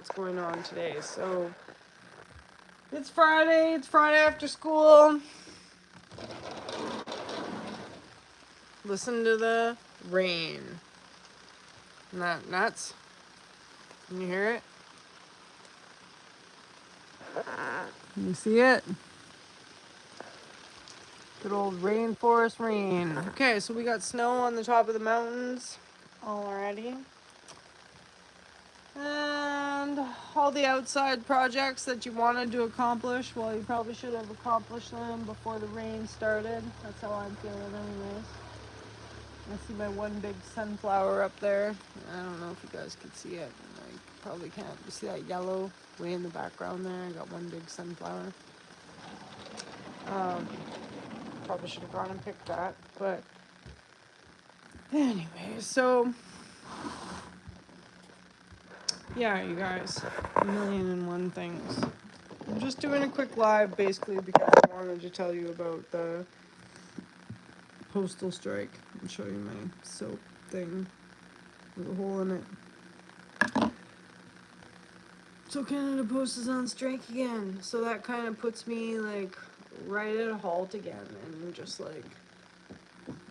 what's going on today. So it's Friday. It's Friday after school. Listen to the rain. Isn't that nuts? Can you hear it? Can you see it? Good old rainforest rain. Okay, so we got snow on the top of the mountains already. And all the outside projects that you wanted to accomplish, well, you probably should have accomplished them before the rain started. That's how I'm feeling anyways. I see my one big sunflower up there. I don't know if you guys can see it. I probably can't. You see that yellow way in the background there? I got one big sunflower. Probably should have gone and picked that. But anyway, so yeah, you guys, a million and one things. I'm just doing a quick live basically because I wanted to tell you about the postal strike and show you my soap thing with a hole in it. So Canada Post is on strike again. So that kind of puts me like right at a halt again and just like,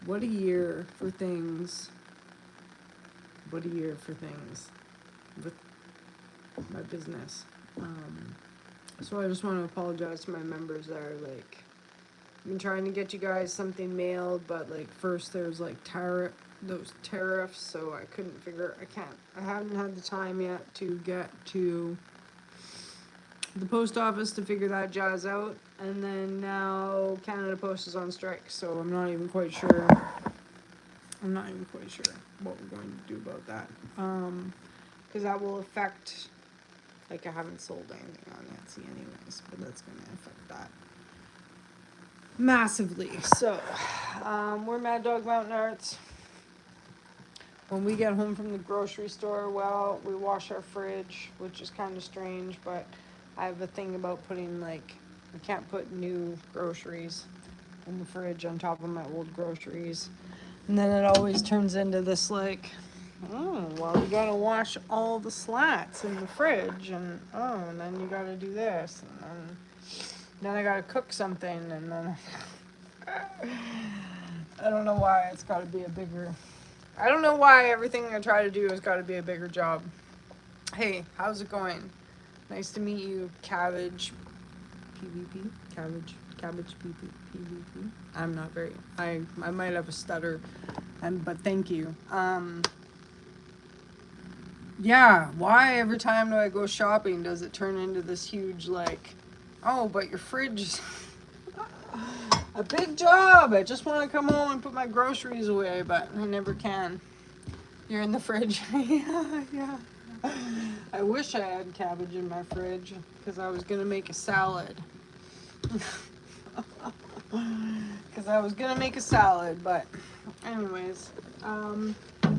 what a year for things. What a year for things with my business. So I just want to apologize to my members that are like, I've been trying to get you guys something mailed, but like first there's like those tariffs, so I haven't had the time yet to get to the post office to figure that jazz out, and then now Canada Post is on strike, so I'm not even quite sure what we're going to do about that, because that will affect, like I haven't sold anything on Etsy anyways, but that's going to affect that massively. So we're Maddogmountainarts. When we get home from the grocery store, well, we wash our fridge, which is kind of strange, but I have a thing about putting, like, I can't put new groceries in the fridge on top of my old groceries. And then it always turns into this, like, oh, well, you gotta wash all the slats in the fridge, and then you gotta do this, and then I gotta cook something, and then I don't know why it's gotta be I don't know why everything I try to do has gotta be a bigger job. Hey, how's it going? Nice to meet you, Cabbage PvP? Cabbage PvP? I'm not very, I might have a stutter, but thank you. Yeah, why every time do I go shopping does it turn into this huge, like, oh, but your fridge is a big job. I just want to come home and put my groceries away, but I never can. You're in the fridge. Yeah. I wish I had cabbage in my fridge because I was going to make a salad. But anyways, and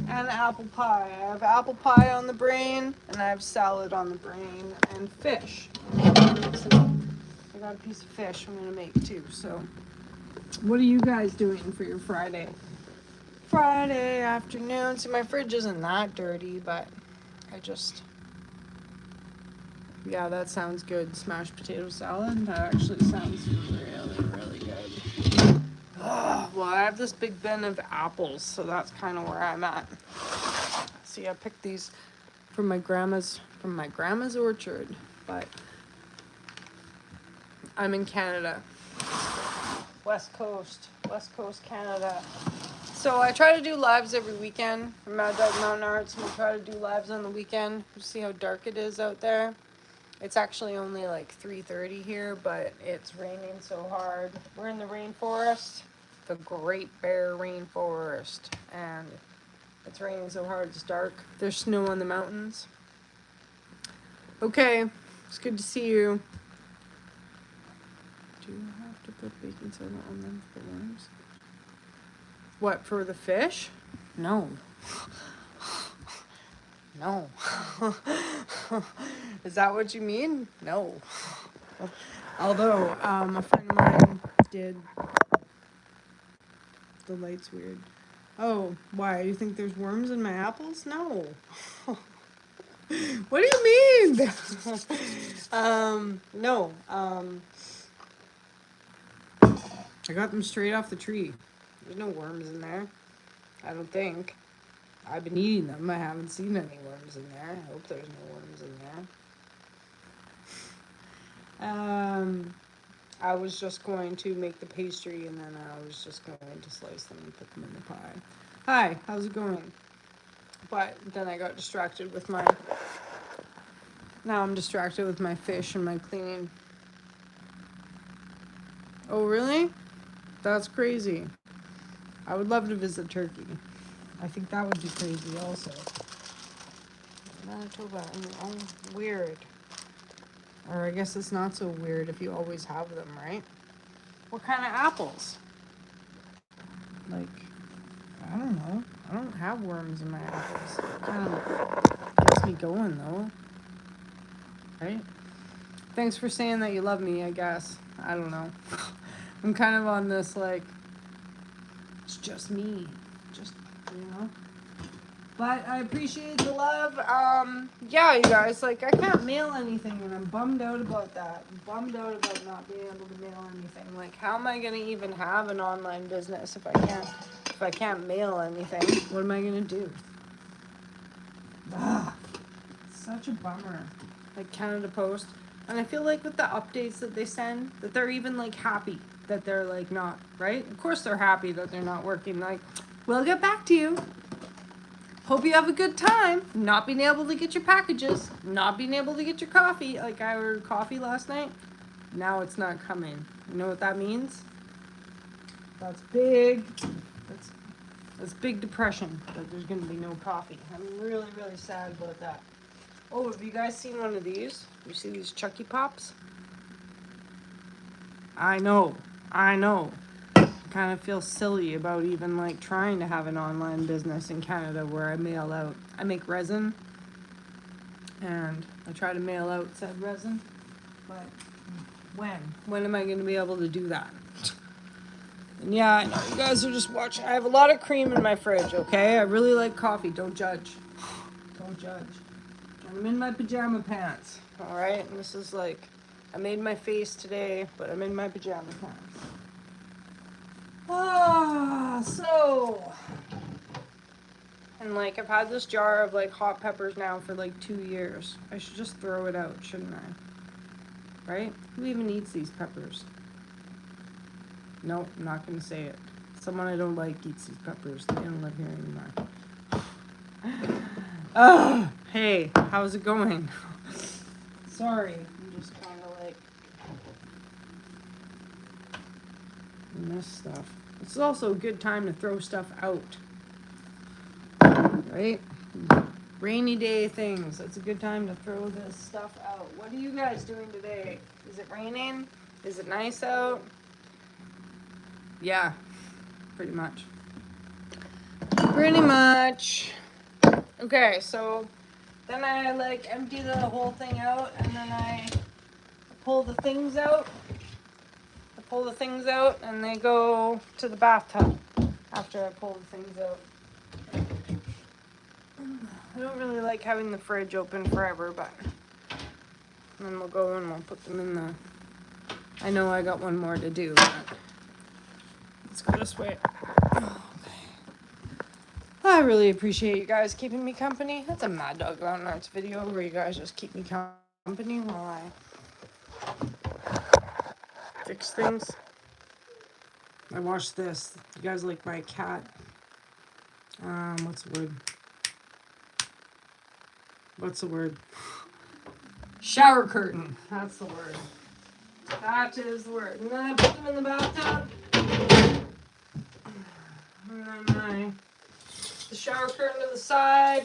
apple pie. I have apple pie on the brain, and I have salad on the brain, and fish. I got a piece of fish I'm gonna make too. So, what are you guys doing for your Friday? Friday afternoon. See, my fridge isn't that dirty, but yeah, that sounds good. Smashed potato salad. That actually sounds really, really good. Well, I have this big bin of apples, so that's kind of where I'm at. See, I picked these from my grandma's orchard, but I'm in Canada, West Coast Canada. So I try to do lives every weekend for Maddogmountainarts, and we try to do lives on the weekend. You see how dark it is out there? It's actually only like 3:30 here, but it's raining so hard. We're in the rainforest, the Great Bear Rainforest, and it's raining so hard it's dark. There's snow on the mountains. Okay, it's good to see you. Do you have to put baking soda on them for worms? What, for the fish? No. No. Is that what you mean? No. Although, a friend of mine did. The light's weird. Oh, why? You think there's worms in my apples? No. What do you mean? No. I got them straight off the tree. There's no worms in there. I don't think. I've been eating them. I haven't seen any worms in there. I hope there's no worms in there. I was just going to make the pastry and then I was just going to slice them and put them in the pie. Hi, how's it going? But then I got distracted with my... Now I'm distracted with my fish and my cleaning. Oh, really? That's crazy. I would love to visit Turkey. I think that would be crazy also. Manitoba, oh, weird. Or I guess it's not so weird if you always have them, right? What kind of apples? Like, I don't know. I don't have worms in my apples. It kind of gets me going though. Right? Thanks for saying that you love me, I guess. I don't know. I'm kind of on this, like, it's just me. Just, you know? But I appreciate the love. Yeah, you guys, like, I can't mail anything, and I'm bummed out about that. I'm bummed out about not being able to mail anything. Like, how am I going to even have an online business if I can't mail anything? What am I going to do? Ah, such a bummer. Like, Canada Post. And I feel like with the updates that they send, that they're even, like, happy that they're, like, not, right? Of course they're happy that they're not working. Like, we'll get back to you. Hope you have a good time. Not being able to get your packages. Not being able to get your coffee. Like, I ordered coffee last night. Now it's not coming. You know what that means? That's big. That's big depression that there's going to be no coffee. I'm really, really sad about that. Oh, have you guys seen one of these? You see these Chucky Pops? I know. I kind of feel silly about even like trying to have an online business in Canada where I mail out. I make resin and I try to mail out said resin. But when am I going to be able to do that? And yeah, I know you guys are just watching. I have a lot of cream in my fridge, okay? I really like coffee. Don't judge. Don't judge. I'm in my pajama pants, all right? And this is like, I made my face today, but I'm in my pajama pants. So, and like, I've had this jar of like hot peppers now for like 2 years. I should just throw it out, shouldn't I? Right? Who even eats these peppers? Nope, I'm not gonna say it. Someone I don't like eats these peppers. They don't live here anymore. Oh, hey, how's it going? Sorry, I'm just kind of like in this stuff. It's also a good time to throw stuff out, right? Rainy day things. It's a good time to throw this stuff out. What are you guys doing today? Is it raining? Is it nice out? Yeah, pretty much. Pretty much. Okay, so then I like empty the whole thing out and then I pull the things out. I pull the things out and they go to the bathtub after I pull the things out. I don't really like having the fridge open forever, but then we'll go and we'll put them in the... I know I got one more to do, but let's go this way. I really appreciate you guys keeping me company. That's a Maddogmountainarts video where you guys just keep me company while I fix things. I watched this. You guys like my cat? What's the word? What's the word? Shower curtain. That's the word. That is the word. And then I put them in the bathtub. And then the shower curtain to the side.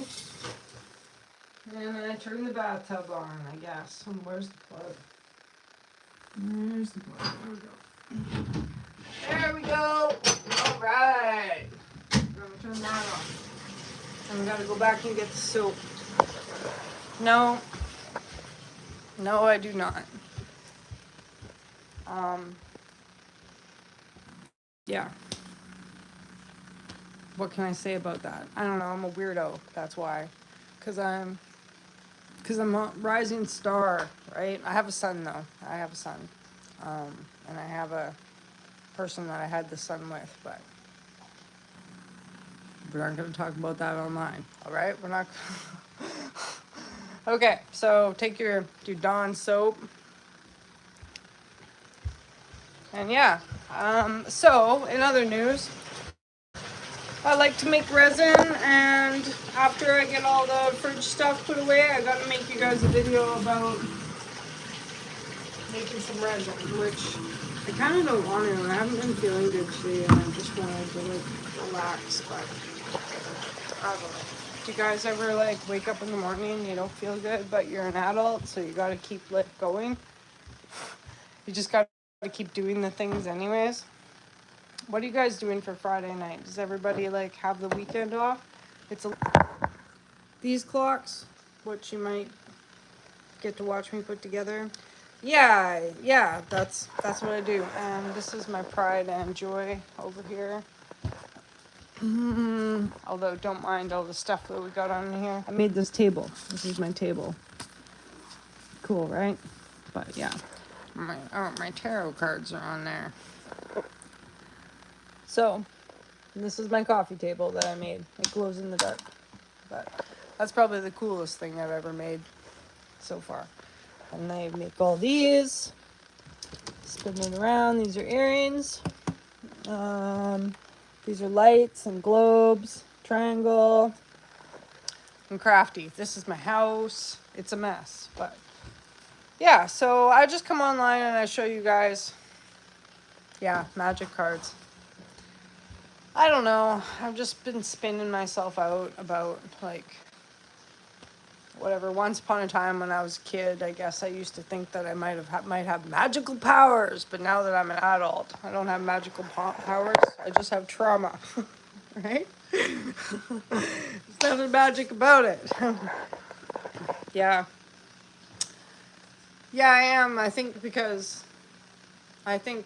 And then I turn the bathtub on, I guess. And where's the plug? There's the plug. There we go. There we go. All right. I'm going to turn that on. And we got to go back and get the soap. No. No, I do not. Yeah. What can I say about that? I don't know. I'm a weirdo. That's why. Because I'm because I'm a rising star, right? I have a son, though. I have a son. And I have a person that I had the son with, but we're not going to talk about that online, all right? We're not... Okay, so take your Dawn soap. And yeah, so in other news, I like to make resin, and after I get all the fridge stuff put away, I gotta make you guys a video about making some resin, which I kind of don't want to. I haven't been feeling good today, and I just wanted to like relax, but I don't know. Do you guys ever like wake up in the morning and you don't feel good, but you're an adult, so you gotta keep going? You just gotta keep doing the things anyways. What are you guys doing for Friday night? Does everybody like have the weekend off? These clocks, which you might get to watch me put together. Yeah, that's what I do. And this is my pride and joy over here. Although don't mind all the stuff that we got on here. I made this table. This is my table. Cool, right? But yeah, my tarot cards are on there. So, this is my coffee table that I made. It glows in the dark. But that's probably the coolest thing I've ever made so far. And I make all these. Spin it around. These are earrings. These are lights and globes. Triangle. And crafty. This is my house. It's a mess. But yeah, so I just come online and I show you guys, magic cards. I don't know. I've just been spinning myself out about, like, whatever. Once upon a time when I was a kid, I guess I used to think that I might have magical powers. But now that I'm an adult, I don't have magical powers. I just have trauma, right? There's nothing magic about it. Yeah. Yeah, I am. I think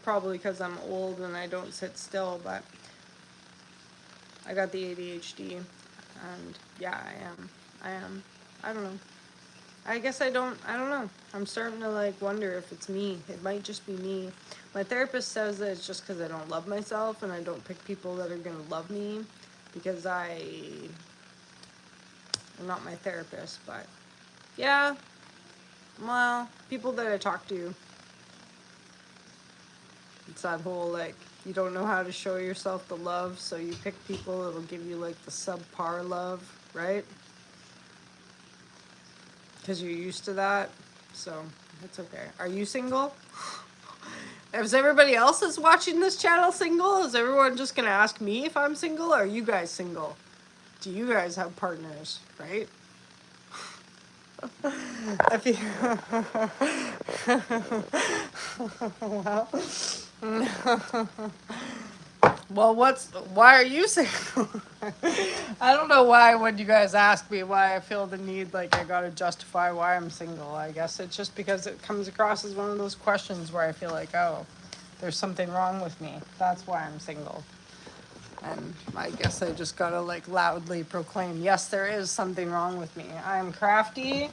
probably because I'm old and I don't sit still, but I got the ADHD, and yeah, I am. I don't know. I guess I don't know. I'm starting to like wonder if it's me. It might just be me. My therapist says that it's just because I don't love myself and I don't pick people that are going to love me because I'm not my therapist, but yeah, well, people that I talk to, it's that whole like, you don't know how to show yourself the love, so you pick people that will give you like the subpar love, right? Because you're used to that, so it's okay. Are you single? Is everybody else that's watching this channel single? Is everyone just gonna ask me if I'm single? Or are you guys single? Do you guys have partners, right? I feel well, why are you single? I don't know why when you guys ask me why I feel the need, like I gotta justify why I'm single. I guess it's just because it comes across as one of those questions where I feel like, oh, there's something wrong with me. That's why I'm single. And I guess I just gotta like loudly proclaim, yes, there is something wrong with me. I'm crafty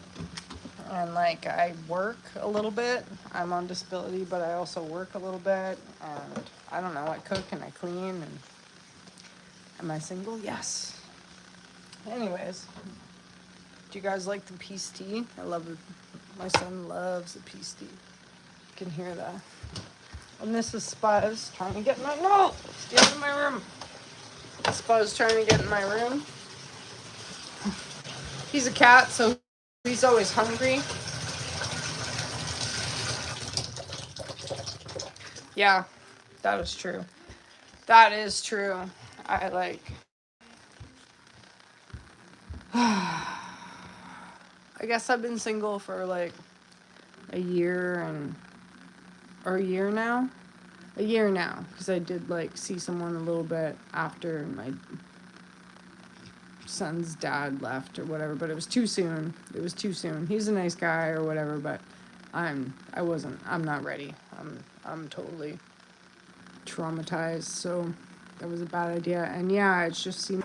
and like I work a little bit. I'm on disability, but I also work a little bit, and I don't know, I cook and I clean. And am I single? Yes. Anyways, do you guys like the peace tea? I love it. My son loves the peace tea. You can hear that. And this is Spuzz trying to get in my... No! Stay out of my room. Spuzz trying to get in my room. He's a cat, so he's always hungry. Yeah, that is true. That is true. I like... I guess I've been single for like a year now. A year now, because I did like see someone a little bit after my son's dad left or whatever, but it was too soon. He's a nice guy or whatever, but I'm not ready. I'm totally traumatized, so that was a bad idea. And yeah, it's just seemed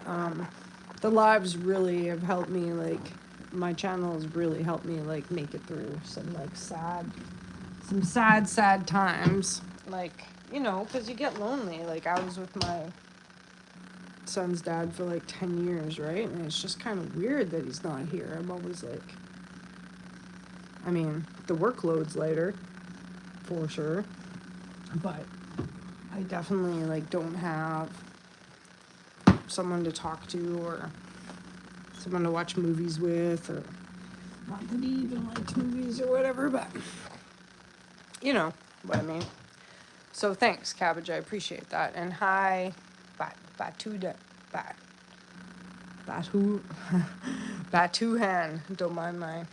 the lives really have helped me like my channel has really helped me like make it through some like sad times. Like, you know, because you get lonely. Like, I was with my son's dad for like 10 years, right? And it's just kind of weird that he's not here. I'm always like, I mean, the workload's lighter, for sure. But I definitely like don't have someone to talk to or someone to watch movies with, or not that he even likes movies or whatever, but you know what I mean. So thanks, Cabbage. I appreciate that. And hi, Batuhan. Don't mind my.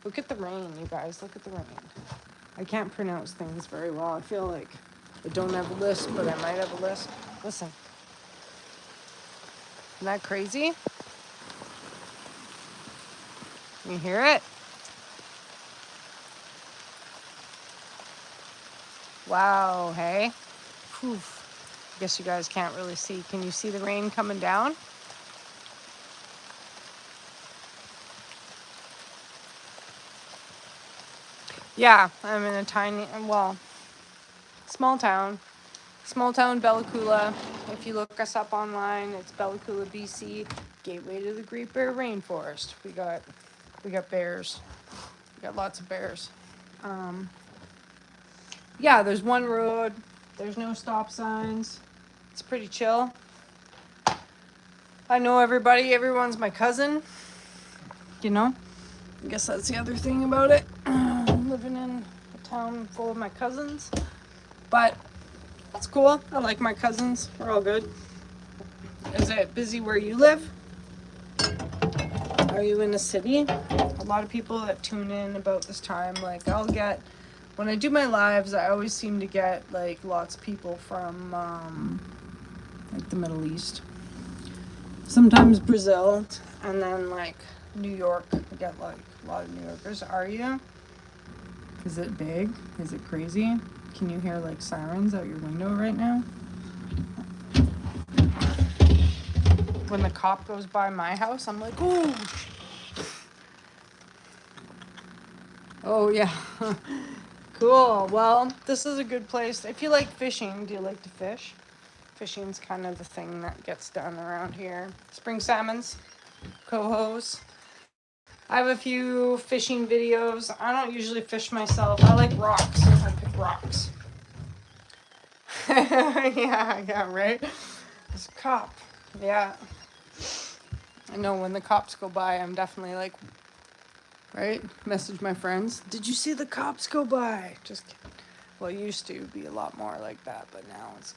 Look at the rain, you guys. Look at the rain. I can't pronounce things very well. I feel like I don't have a lisp, but I might have a lisp. Listen. Isn't that crazy? You hear it? Wow, hey? Whew. I guess you guys can't really see. Can you see the rain coming down? Yeah, I'm in a tiny, well, small town Bella Coola. If you look us up online, it's Bella Coola, BC, gateway to the Great Bear Rainforest. We got bears. We got lots of bears. Yeah, there's one road. There's no stop signs. It's pretty chill. I know everybody. Everyone's my cousin. You know? I guess that's the other thing about it. Living in a town full of my cousins. But that's cool. I like my cousins. We're all good. Is it busy where you live? Are you in a city? A lot of people that tune in about this time, like I'll get, when I do my lives, I always seem to get like lots of people from like the Middle East. Sometimes Brazil, and then like New York. I get like a lot of New Yorkers. Are you? Is it big? Is it crazy? Can you hear like sirens out your window right now? When the cop goes by my house, I'm like, ooh. Oh yeah. Cool. Well, this is a good place. If you like fishing, do you like to fish? Fishing's kind of the thing that gets done around here. Spring salmons, cohos. I have a few fishing videos. I don't usually fish myself. I like rocks. I pick rocks. yeah, right? There's a cop. Yeah. I know when the cops go by, I'm definitely like, right? Message my friends. Did you see the cops go by? Just kidding. Well, it used to be a lot more like that, but now it's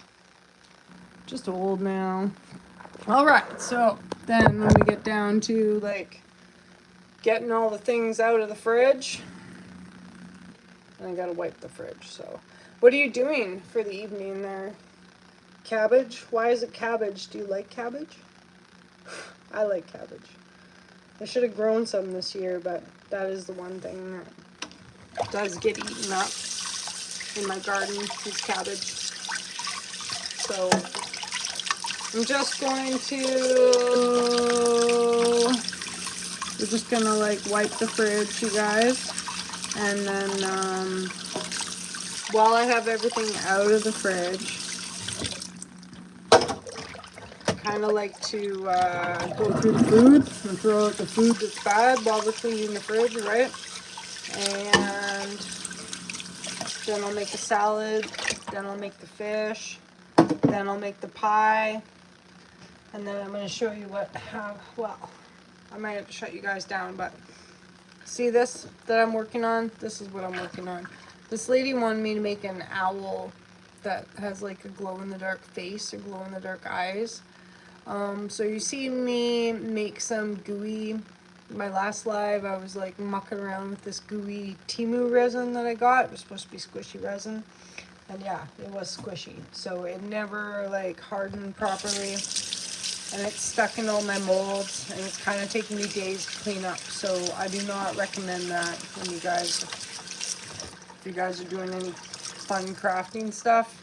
just old now. All right, so then when we get down to like getting all the things out of the fridge, and I gotta wipe the fridge. So, what are you doing for the evening there, Cabbage? Why is it cabbage? Do you like cabbage? I like cabbage. I should have grown some this year, but that is the one thing that does get eaten up in my garden is cabbage. So I'm just going to, we're just gonna like wipe the fridge, you guys. And then while I have everything out of the fridge, I kind of like to go through the food and throw out the food that's bad while we're cleaning the fridge, right? And then I'll make a salad, then I'll make the fish, then I'll make the pie, and then I'm going to show you well, I might have to shut you guys down, but see this that I'm working on? This is what I'm working on. This lady wanted me to make an owl that has like a glow-in-the-dark face or glow-in-the-dark eyes. So you see me make some gooey. My last live, I was like mucking around with this gooey Timu resin that I got. It was supposed to be squishy resin. And yeah, it was squishy. So it never like hardened properly. And it's stuck in all my molds. And it's kind of taking me days to clean up. So I do not recommend that when you guys, if you guys are doing any fun crafting stuff.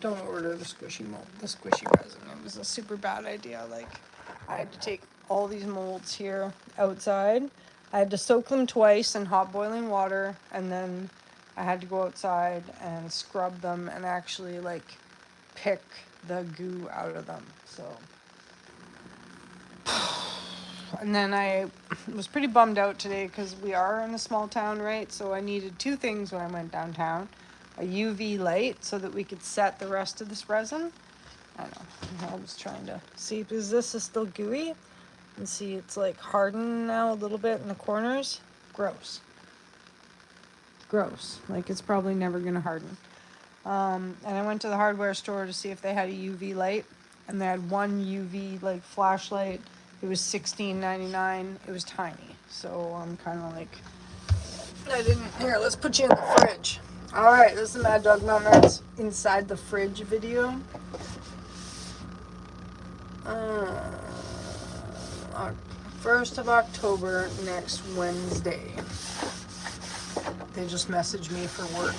Don't order the squishy mold, the squishy resin. It was a super bad idea. Like, I had to take all these molds here outside. I had to soak them twice in hot boiling water, and then I had to go outside and scrub them and actually like pick the goo out of them. So, and then I was pretty bummed out today because we are in a small town, right? So I needed two things when I went downtown: a UV light so that we could set the rest of this resin. I know, I was trying to see, because this is still gooey. And see, it's like hardened now a little bit in the corners. Gross. Gross. Like, it's probably never going to harden. And I went to the hardware store to see if they had a UV light. And they had one UV, like, flashlight. It was $16.99. It was tiny. So I'm kind of like, I didn't. Here, let's put you in the fridge. Alright, this is the Maddogmountainarts inside the fridge video. 1st of October, next Wednesday. They just messaged me for work.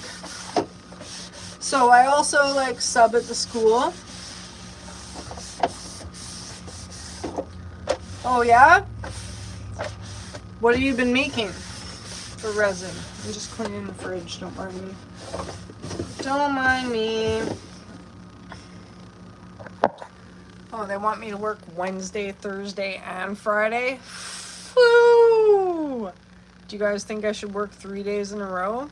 So I also like sub at the school. Oh yeah? What have you been making for resin? I'm just cleaning the fridge, don't mind me. Don't mind me. Oh, they want me to work Wednesday, Thursday, and Friday? Woo! Do you guys think I should work 3 days in a row?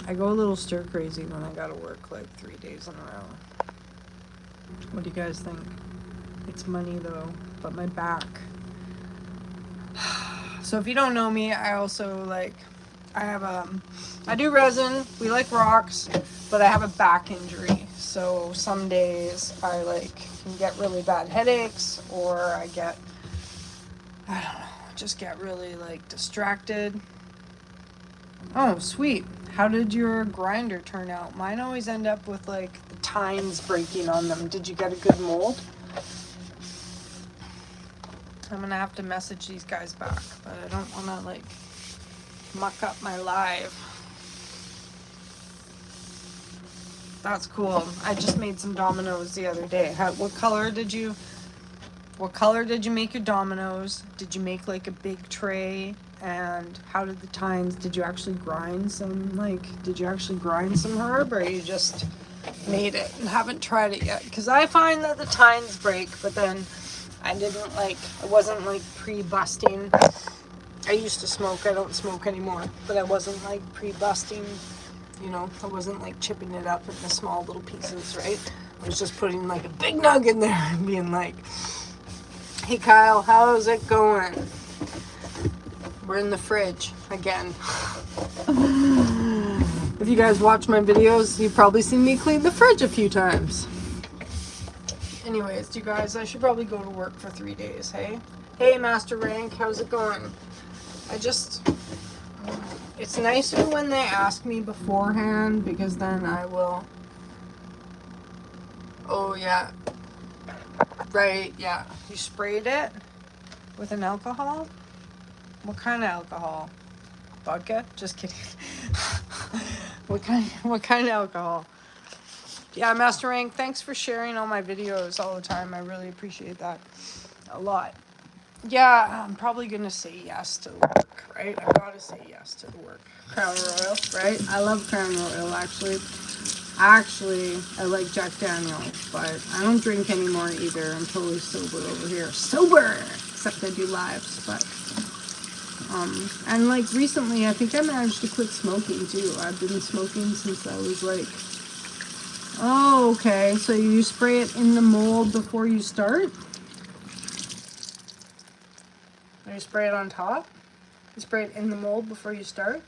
I go a little stir crazy when I gotta work like 3 days in a row. What do you guys think? It's money though, but my back. So if you don't know me, I also like, I do resin, we like rocks, but I have a back injury. So some days I like can get really bad headaches, or I don't know, just get really like distracted. Oh, sweet. How did your grinder turn out? Mine always end up with like the tines breaking on them. Did you get a good mold? I'm gonna have to message these guys back, but I don't wanna like muck up my live. That's cool. I just made some dominoes the other day. What color did you make your dominoes? Did you make like a big tray? And how did the tines, did you actually grind some herb, or you just made it and haven't tried it yet? Because I find that the tines break, but then I wasn't like pre-busting. I used to smoke, I don't smoke anymore, but I wasn't like pre-busting. You know, I wasn't like chipping it up into small little pieces, right? I was just putting like a big nug in there and being like, hey Kyle, how's it going? We're in the fridge again. If you guys watch my videos, you've probably seen me clean the fridge a few times. Anyways, you guys, I should probably go to work for 3 days, hey? Hey Master Rank, how's it going? It's nicer when they ask me beforehand, because then I will... Oh, yeah. Right, yeah. You sprayed it with an alcohol? What kind of alcohol? Vodka? Just kidding. What kind of alcohol? Yeah, Master Rank, thanks for sharing all my videos all the time. I really appreciate that a lot. Yeah, I'm probably going to say yes to the work, right? I've got to say yes to the work. Crown Royal, right? I love Crown Royal, actually. Actually, I like Jack Daniels, but I don't drink anymore either. I'm totally sober over here. Sober! Except I do lives, but... and like recently, I think I managed to quit smoking too. I've been smoking since I was like... Oh, okay. So you spray it in the mold before you start? Or you spray it on top? You spray it in the mold before you start?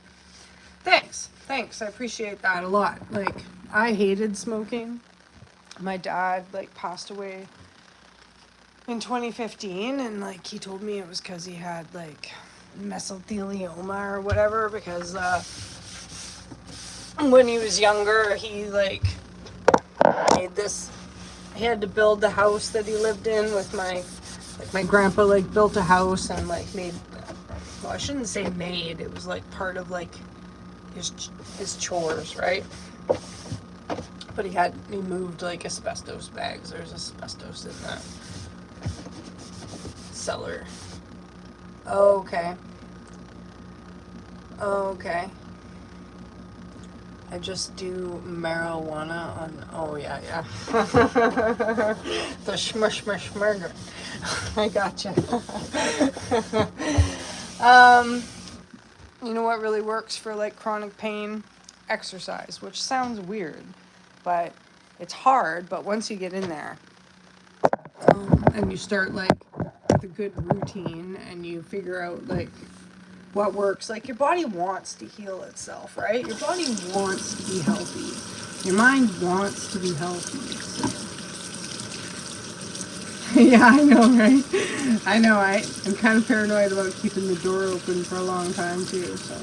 Thanks. I appreciate that a lot. Like, I hated smoking. My dad, like, passed away in 2015, and, like, he told me it was because he had, like, mesothelioma or whatever, because, when he was younger, he, like, he had to build the house that he lived in with my grandpa, like, built a house and, like, well, I shouldn't say made, it was, like, part of, like, his chores, right? But he moved, like, asbestos bags. There's asbestos in that. cellar. Okay. Okay. I just do marijuana on. Oh yeah, yeah. The shmurger. I gotcha. You know what really works for like chronic pain? Exercise, which sounds weird, but it's hard. But once you get in there, and you start like with a good routine, and you figure out like what works, like your body wants to heal itself, right? Your body wants to be healthy. Your mind wants to be healthy. So. Yeah, I know, right? I know. I'm kind of paranoid about keeping the door open for a long time too. So.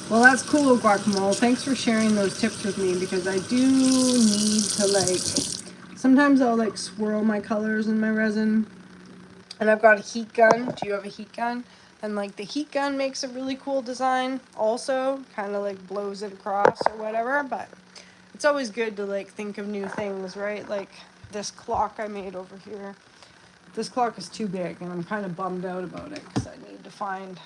Well, that's cool, Guacamole. Thanks for sharing those tips with me, because I do need to like. Sometimes I'll like swirl my colors in my resin, and I've got a heat gun. Do you have a heat gun? And like the heat gun makes a really cool design also, kind of like blows it across or whatever, but it's always good to like think of new things, right? Like this clock I made over here. This clock is too big, and I'm kind of bummed out about it because I need to find,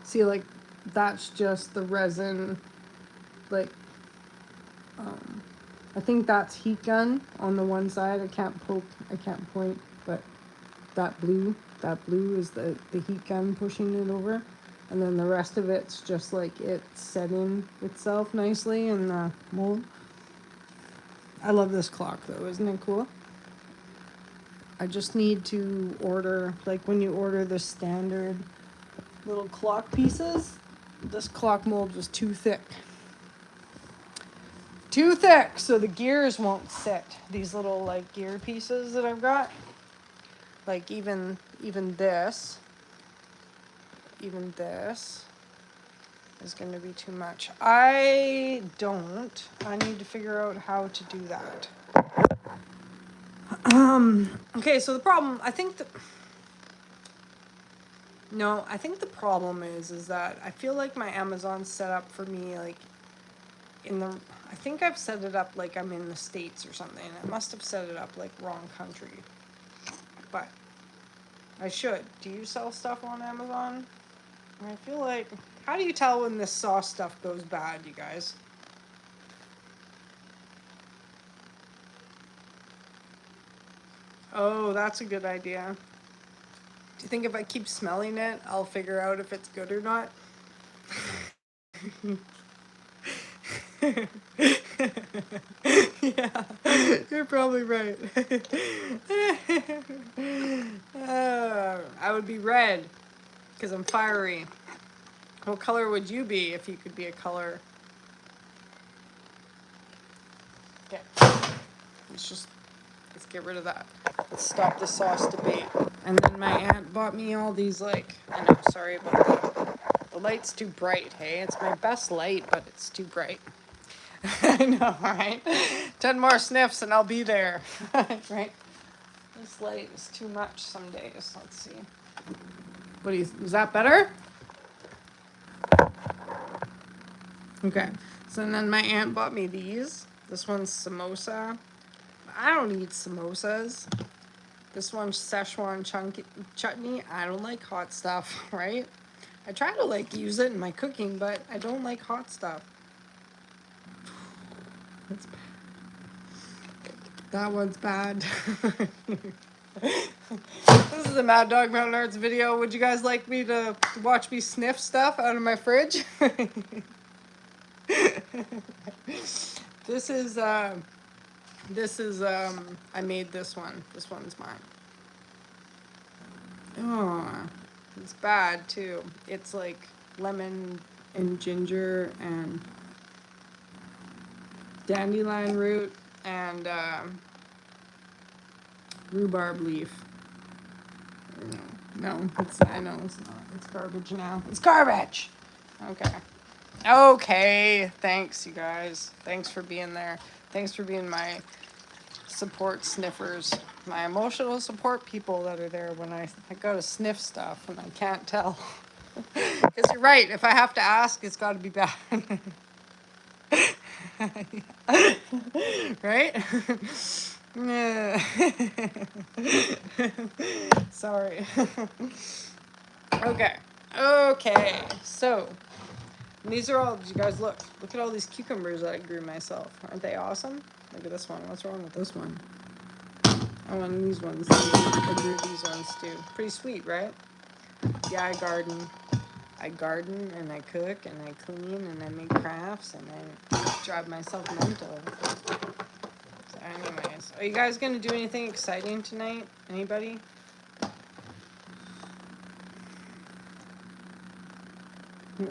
see, like that's just the resin, like I think that's heat gun on the one side. I can't point, but that blue is the heat gun pushing it over, and then the rest of it's just like it's setting itself nicely in the mold. I love this clock though, isn't it cool? I just need to order, like when you order the standard little clock pieces, this clock mold was too thick. Too thick, so the gears won't sit. These little like gear pieces that I've got, like even this is going to be too much. I need to figure out how to do that. Okay, so the problem, I think the problem is that I feel like my Amazon's set up for me like I think I've set it up like I'm in the States or something. I must have set it up like wrong country. But I should. Do you sell stuff on Amazon? I feel like, how do you tell when this sauce stuff goes bad, you guys? Oh, that's a good idea. Do you think if I keep smelling it, I'll figure out if it's good or not? Yeah, you're probably right. I would be red, because I'm fiery. What color would you be if you could be a color? Okay. Let's get rid of that. Let's stop the sauce debate. And then my aunt bought me all these, like, I know, sorry about that. The light's too bright, hey? It's my best light, but it's too bright. I know, right? 10 more sniffs and I'll be there. Right? This light is too much some days. Let's see. Is that better? Okay. So then my aunt bought me these. This one's samosa. I don't eat samosas. This one's Szechuan chutney. I don't like hot stuff, right? I try to like use it in my cooking, but I don't like hot stuff. That's bad. That one's bad. This is a Maddogmountainarts video. Would you guys like me to watch me sniff stuff out of my fridge? This is I made this one. This one's mine. Oh, it's bad too. It's like lemon and ginger and dandelion root and rhubarb leaf. No, I know it's not. It's garbage now. It's garbage! Okay, thanks you guys. Thanks for being there. Thanks for being my support sniffers. My emotional support people that are there when I go to sniff stuff and I can't tell. Because you're right, if I have to ask, it's got to be bad. Right? Yeah. Sorry. Okay. Okay. So these are all. You guys look. Look at all these cucumbers that I grew myself. Aren't they awesome? Look at this one. What's wrong with this one? I want these ones. I grew these ones too. Pretty sweet, right? Yeah, I garden. I garden and I cook and I clean and I make crafts and I drive myself mental. So anyways, are you guys gonna do anything exciting tonight? Anybody?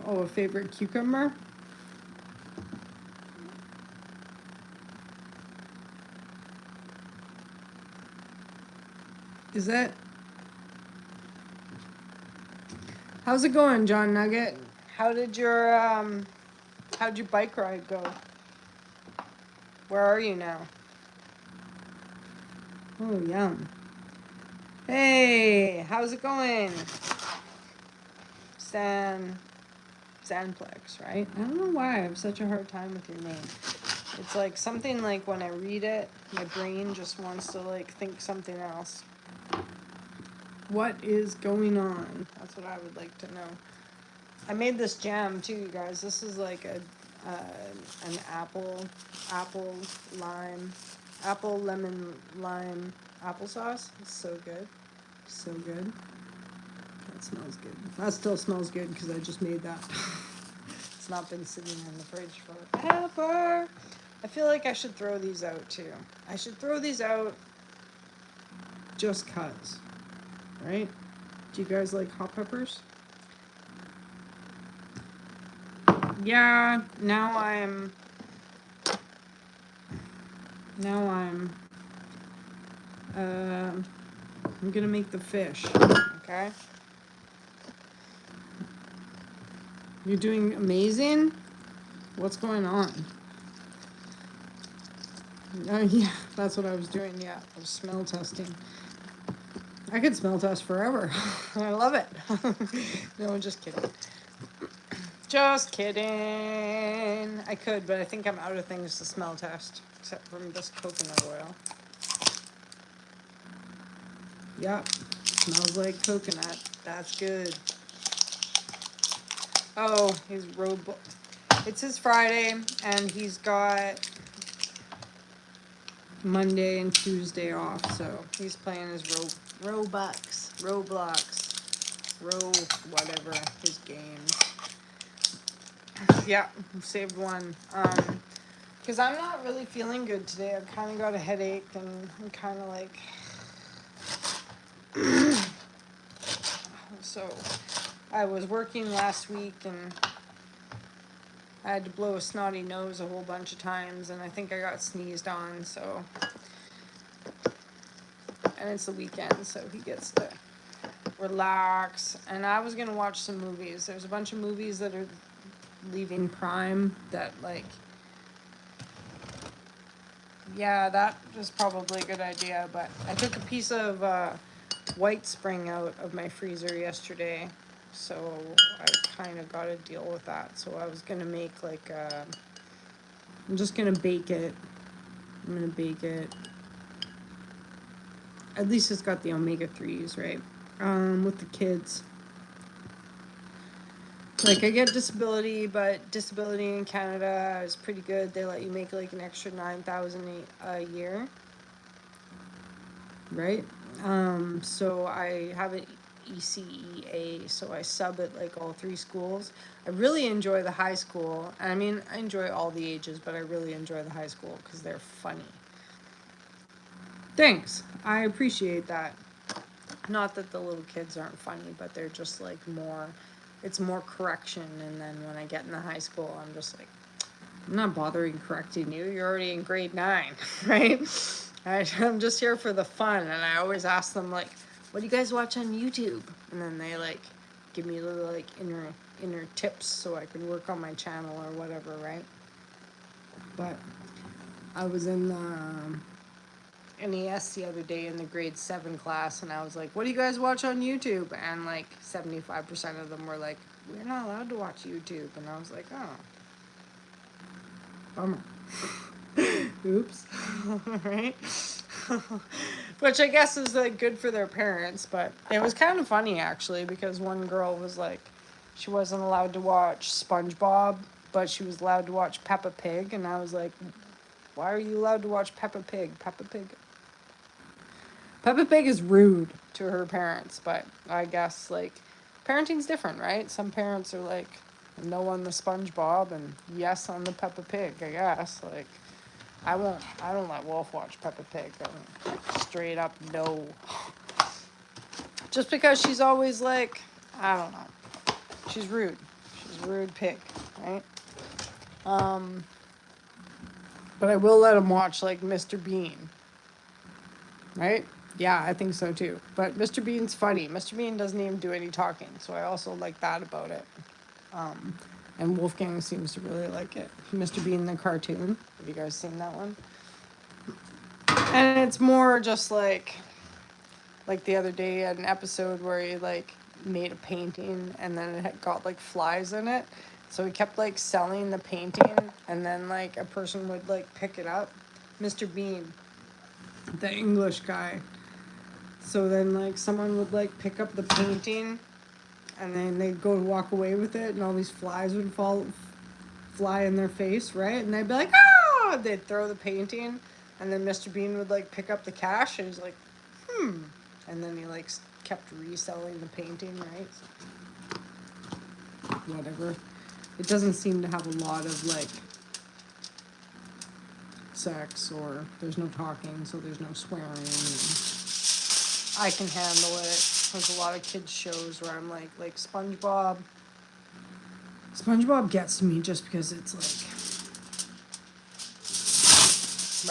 Oh, a favorite cucumber? Is that? How's it going, John Nugget? How'd your bike ride go? Where are you now? Oh, yum. Hey, how's it going? Sandplex, right? I don't know why I have such a hard time with your name. It's like something like when I read it, my brain just wants to like think something else. What is going on? That's what I would like to know. I made this jam too, you guys. This is like an apple lemon lime applesauce. It's so good, so good. That smells good. That still smells good because I just made that. It's not been sitting in the fridge forever. I feel like I should throw these out too. I should throw these out just cuz, right? Do you guys like hot peppers? Yeah, now I'm I'm gonna make the fish. Okay. You're doing amazing? What's going on? Yeah, that's what I was doing. Yeah, I was smell testing. I could smell test forever. I love it. No, just kidding. Just kidding. I could, but I think I'm out of things to smell test, except from this coconut oil. Yep, smells like coconut. That's good. Oh, his robe. It's his Friday, and he's got Monday and Tuesday off, so he's playing his Roblox, whatever, his games. Yeah, saved one. Because I'm not really feeling good today. I've kind of got a headache, and I'm kind of like... So, I was working last week, and I had to blow a snotty nose a whole bunch of times, and I think I got sneezed on, so... And it's the weekend, so he gets to relax. And I was gonna watch some movies. There's a bunch of movies that are leaving Prime that, like... Yeah, that was probably a good idea, but I took a piece of White Spring out of my freezer yesterday, so I kind of got to deal with that. So I was gonna make like I'm just gonna bake it. I'm gonna bake it. At least it's got the omega-3s, right? With the kids. Like, I get disability, but disability in Canada is pretty good. They let you make like an extra $9,000 a year, right? So I have an ECEA, so I sub at like all 3 schools. I really enjoy the high school. I mean, I enjoy all the ages, but I really enjoy the high school because they're funny. Thanks. I appreciate that. Not that the little kids aren't funny, but they're just like more, it's more correction. And then when I get in the high school, I'm just like, I'm not bothering correcting you. You're already in grade 9, right? I'm just here for the fun. And I always ask them, like, what do you guys watch on YouTube? And then they like give me little like inner tips so I can work on my channel or whatever, right? But I was in the NES the other day in the grade 7 class, and I was like, what do you guys watch on YouTube? And like 75% of them were like, we're not allowed to watch YouTube. And I was like, oh, bummer. Oops. Right? Which I guess is like good for their parents, but it was kind of funny actually because one girl was like, she wasn't allowed to watch SpongeBob, but she was allowed to watch Peppa Pig, and I was like, why are you allowed to watch Peppa Pig? Peppa Pig is rude to her parents, but I guess like parenting's different, right? Some parents are like no on the SpongeBob and yes on the Peppa Pig, I guess. Like I don't let Wolf watch Peppa Pig. Straight up no. Just because she's always like, I don't know. She's rude. She's a rude pig, right? But I will let him watch like Mr. Bean. Right? Yeah, I think so too. But Mr. Bean's funny. Mr. Bean doesn't even do any talking, so I also like that about it. And Wolfgang seems to really like it. Mr. Bean the cartoon. Have you guys seen that one? And it's more just like the other day, an episode where he like made a painting and then it had got like flies in it. So he kept like selling the painting, and then like a person would like pick it up. Mr. Bean, the English guy. So then like someone would like pick up the painting and then they'd go to walk away with it and all these flies would fly in their face, right? And they'd be like, ah! They'd throw the painting and then Mr. Bean would like pick up the cash and he's like, and then he like kept reselling the painting, right? So, whatever. It doesn't seem to have a lot of like sex, or there's no talking, so there's no swearing. I can handle it. There's a lot of kids shows where I'm like SpongeBob. SpongeBob gets to me just because it's like,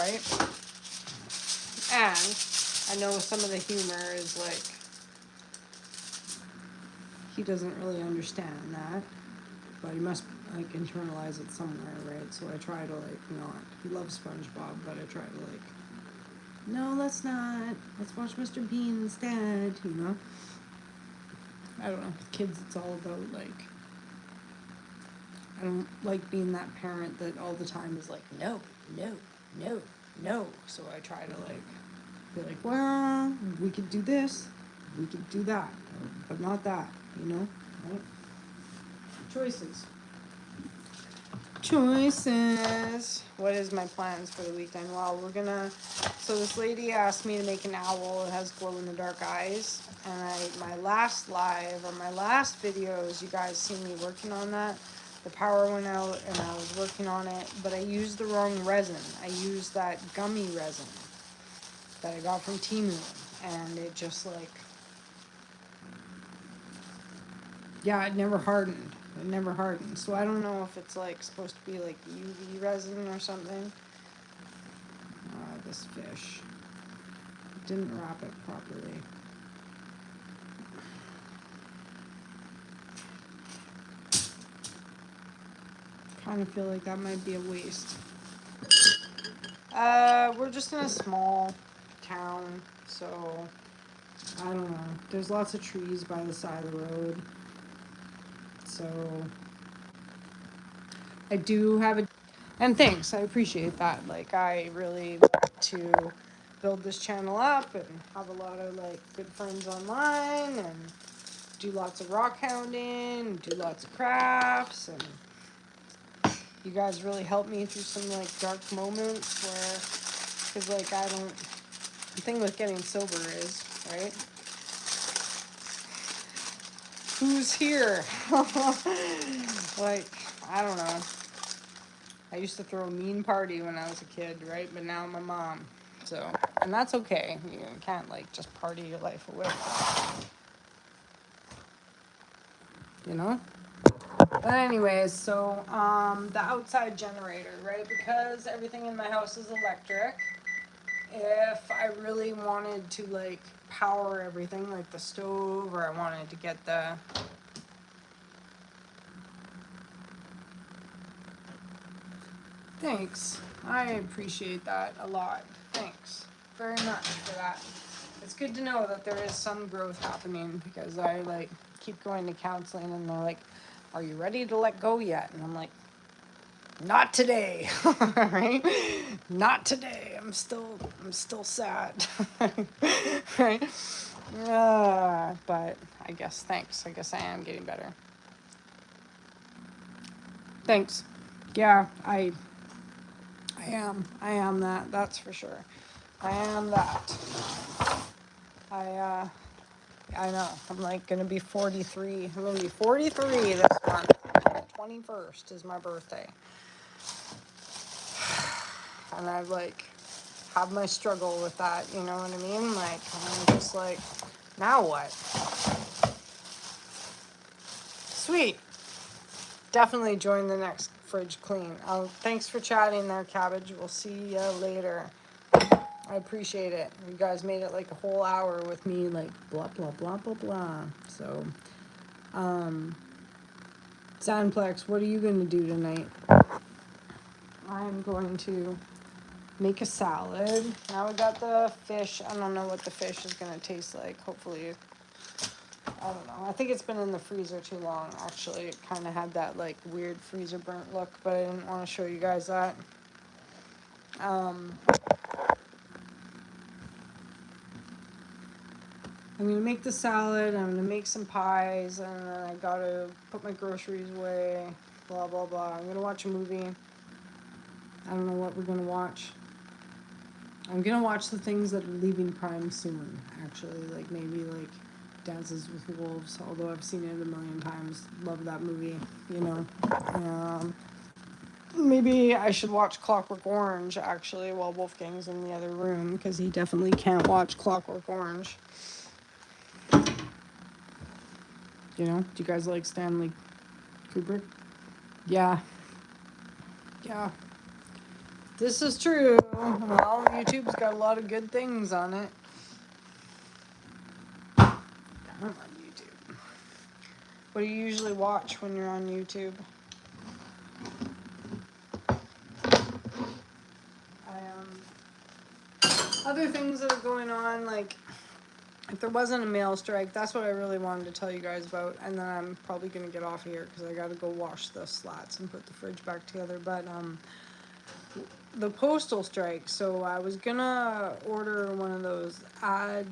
right? And I know some of the humor is like, he doesn't really understand that, but he must like internalize it somewhere, right? So I try to like not. He loves SpongeBob, but I try to like, no, let's not. Let's watch Mr. Bean instead, you know? I don't know. With kids, it's all about like, I don't like being that parent that all the time is like, no, no, no, no. So I try to like be like, well, we could do this, we could do that, but not that, you know? Right? Choices. What is my plans for the weekend? Well, so this lady asked me to make an owl that has glow in the dark eyes, and my last live or my last videos, you guys see me working on that. The power went out and I was working on it, but I used the wrong resin. I used that gummy resin that I got from Temu, and it just like, yeah, it never hardened. So I don't know if it's like supposed to be like UV resin or something. This fish didn't wrap it properly. Kind of feel like that might be a waste. We're just in a small town, so I don't know. There's lots of trees by the side of the road. So I do have and thanks, I appreciate that. Like I really want to build this channel up and have a lot of like good friends online and do lots of rock hounding, do lots of crafts, and you guys really helped me through some like dark moments where, because like the thing with getting sober is, right? Who's here? Like, I don't know. I used to throw a mean party when I was a kid, right? But now I'm a mom. So, and that's okay. You can't like just party your life away. You know? But anyways, so the outside generator, right? Because everything in my house is electric. If I really wanted to like power everything, like the stove, or I wanted to get the Thanks. I appreciate that a lot. Thanks very much for that. It's good to know that there is some growth happening, because I like keep going to counseling and they're like, are you ready to let go yet? And I'm like, Not today, right? Not today. I'm still sad, right? But I guess thanks. I guess I am getting better. Thanks. Yeah, I am that. That's for sure. I am that. I I know. I'm like gonna be 43. I'm gonna be 43 this month. 21st is my birthday. And I like have my struggle with that, you know what I mean? Like I'm just like, now what? Sweet. Definitely join the next fridge clean. Thanks for chatting there, Cabbage. We'll see you later. I appreciate it. You guys made it like a whole hour with me, like blah blah blah blah blah. So, Sandplex, what are you gonna do tonight? I'm going to make a salad. Now we got the fish. I don't know what the fish is gonna taste like. Hopefully, I don't know. I think it's been in the freezer too long. Actually, it kind of had that like weird freezer burnt look, but I didn't want to show you guys that. I'm gonna make the salad, I'm gonna make some pies, and then I gotta put my groceries away, blah blah blah. I'm gonna watch a movie. I don't know what we're gonna watch. I'm gonna watch the things that are leaving Prime soon, actually, like maybe like Dances with Wolves, although I've seen it a million times. Love that movie, you know. Maybe I should watch Clockwork Orange, actually, while Wolfgang's in the other room, because he definitely can't watch Clockwork Orange. You know, do you guys like Stanley Kubrick? Yeah. Yeah. This is true. Well, YouTube's got a lot of good things on it. I'm on YouTube. What do you usually watch when you're on YouTube? Other things that are going on, like if there wasn't a mail strike, that's what I really wanted to tell you guys about. And then I'm probably going to get off here because I got to go wash the slats and put the fridge back together. But the postal strike. So I was going to order one of those anod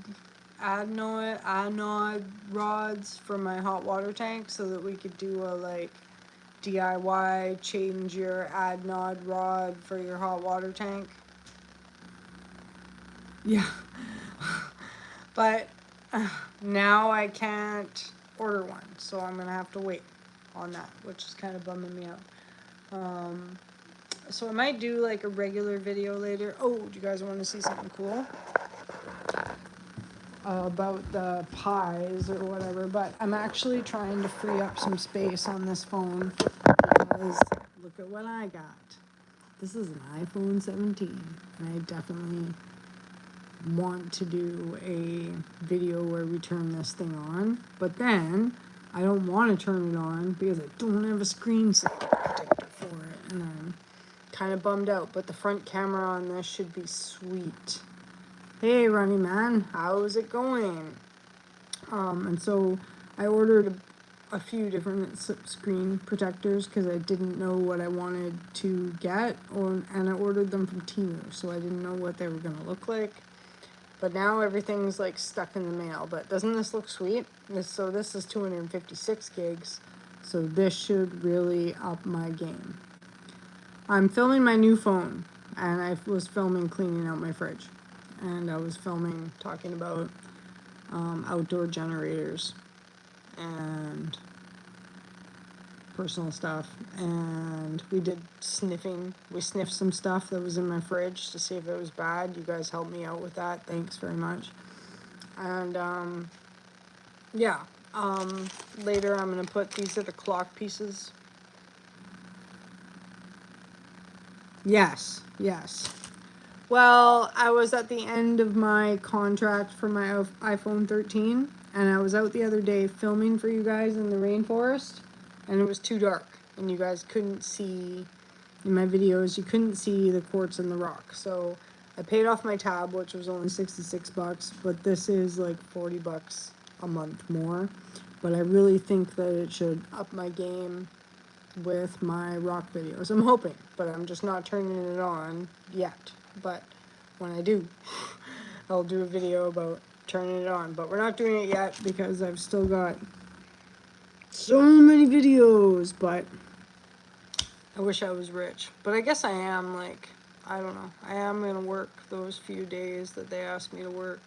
rods for my hot water tank so that we could do a like DIY change your anod rod for your hot water tank. Yeah. But now I can't order one, so I'm gonna have to wait on that, which is kind of bumming me out. So I might do like a regular video later. Oh, do you guys want to see something cool? About the pies or whatever, but I'm actually trying to free up some space on this phone because look at what I got. This is an iPhone 17, and I definitely want to do a video where we turn this thing on, but then I don't want to turn it on because I don't have a screen protector for it, and I'm kind of bummed out. But the front camera on this should be sweet. Hey Running Man, how's it going? And so I ordered a few different screen protectors because I didn't know what I wanted to get, and I ordered them from Temu, so I didn't know what they were gonna look like. But now everything's like stuck in the mail. But doesn't this look sweet? This is 256 gigs. So this should really up my game. I'm filming my new phone. And I was filming cleaning out my fridge. And I was filming talking about outdoor generators. And personal stuff, and we did sniffing. We sniffed some stuff that was in my fridge to see if it was bad. You guys helped me out with that. Thanks very much. And yeah, later I'm gonna put, these are the clock pieces. Yes. Well, I was at the end of my contract for my iPhone 13, and I was out the other day filming for you guys in the rainforest, and it was too dark, and you guys couldn't see, in my videos, you couldn't see the quartz and the rock. So I paid off my tab, which was only 66 bucks, but this is like 40 bucks a month more. But I really think that it should up my game with my rock videos. I'm hoping, but I'm just not turning it on yet. But when I do, I'll do a video about turning it on. But we're not doing it yet because I've still got so many videos. But I wish I was rich. But I guess I am, like, I don't know. I am going to work those few days that they asked me to work.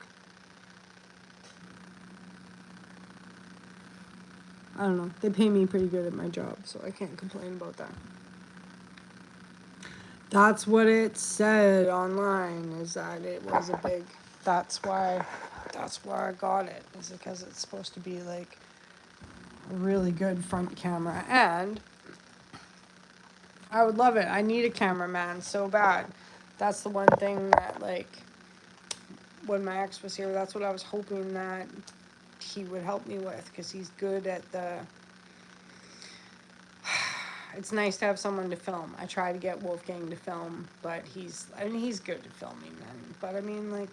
I don't know. They pay me pretty good at my job, so I can't complain about that. That's what it said online, is that it was a big, that's why I got it, is because it's supposed to be like a really good front camera. And I would love it. I need a cameraman so bad. That's the one thing that, like, when my ex was here, that's what I was hoping that he would help me with, because he's good at the, it's nice to have someone to film. I try to get Wolfgang to film, but he's good at filming then. But I mean, like,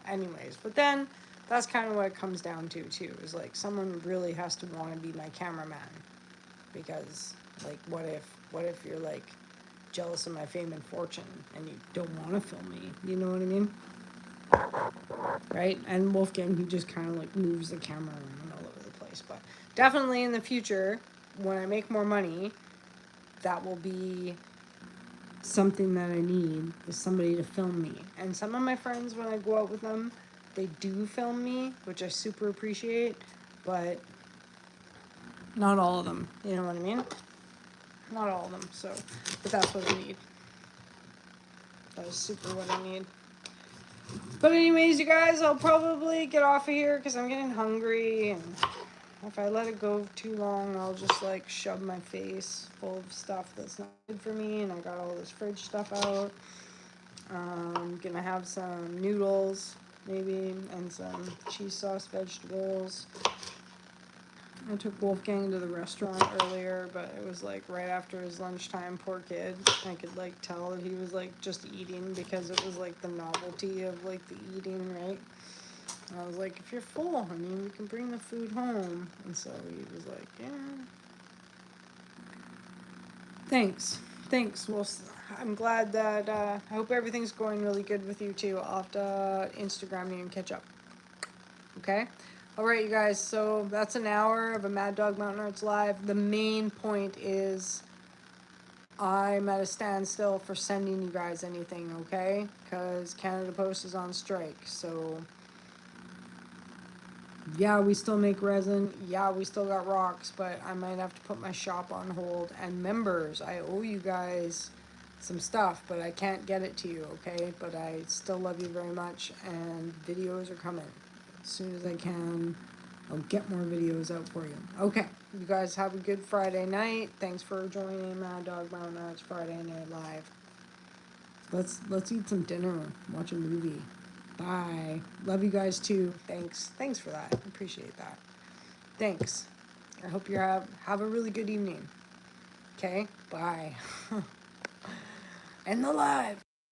anyways. But then, that's kind of what it comes down to, too, is like, someone really has to want to be my cameraman. Because, like, what if you're, like, jealous of my fame and fortune, and you don't want to film me? You know what I mean? Right? And Wolfgang, he just kind of, like, moves the camera around all over the place. But definitely in the future, when I make more money, that will be something that I need, is somebody to film me. And some of my friends, when I go out with them, they do film me, which I super appreciate, but not all of them. You know what I mean? Not all of them. So, but that's what I need. That is super what I need. But anyways, you guys, I'll probably get off of here because I'm getting hungry, and if I let it go too long, I'll just, like, shove my face full of stuff that's not good for me. And I got all this fridge stuff out. Gonna have some noodles, maybe, and some cheese sauce vegetables. I took Wolfgang to the restaurant earlier, but it was, like, right after his lunchtime. Poor kid. I could, like, tell that he was, like, just eating because it was, like, the novelty of, like, the eating, right? I was like, if you're full, honey, we can bring the food home. And so he was like, yeah. Thanks. Well, I'm glad that, I hope everything's going really good with you too. I'll have to Instagram you and catch up. Okay? Alright, you guys, so that's an hour of a Mad Dog Mountain Arts Live. The main point is I'm at a standstill for sending you guys anything, okay? Because Canada Post is on strike, so yeah, we still make resin. Yeah, we still got rocks, but I might have to put my shop on hold. And members, I owe you guys some stuff, but I can't get it to you, okay? But I still love you very much, and videos are coming. As soon as I can, I'll get more videos out for you. Okay, you guys have a good Friday night. Thanks for joining Mad Dog Mountain Arts Friday Night Live. Let's eat some dinner, watch a movie. Bye. Love you guys too. Thanks for that. I appreciate that. Thanks. I hope you have a really good evening. Okay? Bye. End the live.